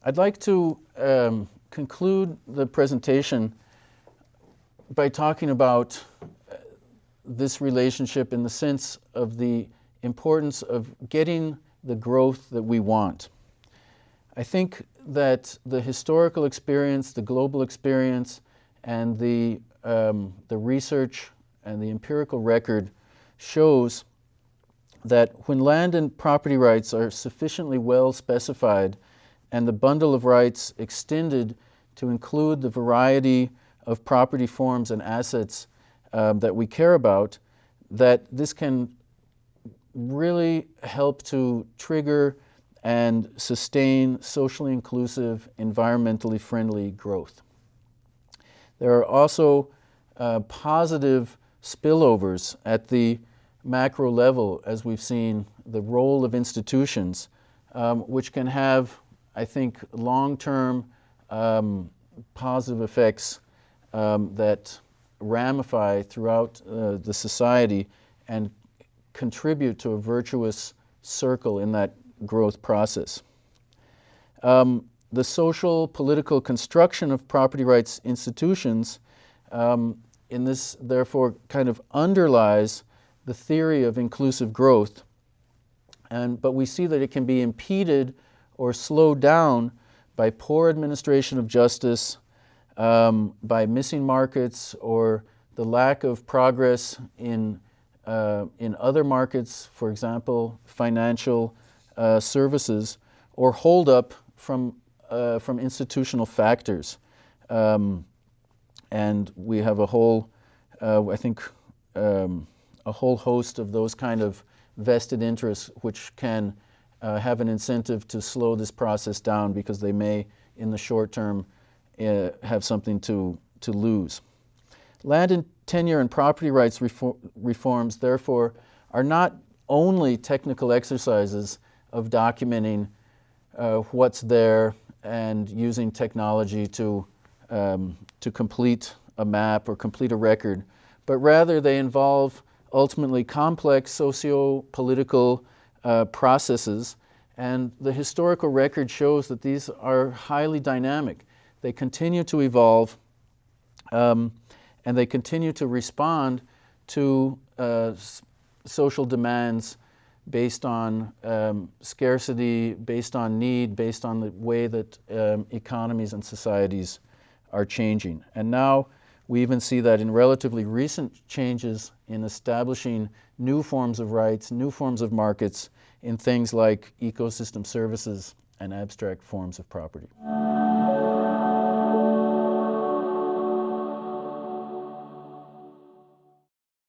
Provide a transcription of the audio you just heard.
I'd like to conclude the presentation by talking about this relationship in the sense of the importance of getting the growth that we want. I think that the historical experience, the global experience, and the research and the empirical record shows that when land and property rights are sufficiently well specified and the bundle of rights extended to include the variety of property forms and assets that we care about, that this can really help to trigger and sustain socially inclusive, environmentally friendly growth. There are also positive spillovers at the macro level, as we've seen the role of institutions, which can have, I think, long-term positive effects that ramify throughout the society and contribute to a virtuous circle in that growth process. The social political construction of property rights institutions in this therefore kind of underlies the theory of inclusive growth, but we see that it can be impeded or slowed down by poor administration of justice, by missing markets, or the lack of progress in other markets, for example, financial services, or hold up from institutional factors. And we have a whole, I think, a whole host of those kind of vested interests which can have an incentive to slow this process down because they may, in the short term, have something to lose. Land and tenure and property rights reforms, therefore, are not only technical exercises of documenting what's there and using technology to complete a map or complete a record, but rather they involve ultimately complex socio-political processes, and the historical record shows that these are highly dynamic. They continue to evolve, and they continue to respond to social demands based on scarcity, based on need, based on the way that economies and societies are changing. And now we even see that in relatively recent changes in establishing new forms of rights, new forms of markets in things like ecosystem services and abstract forms of property.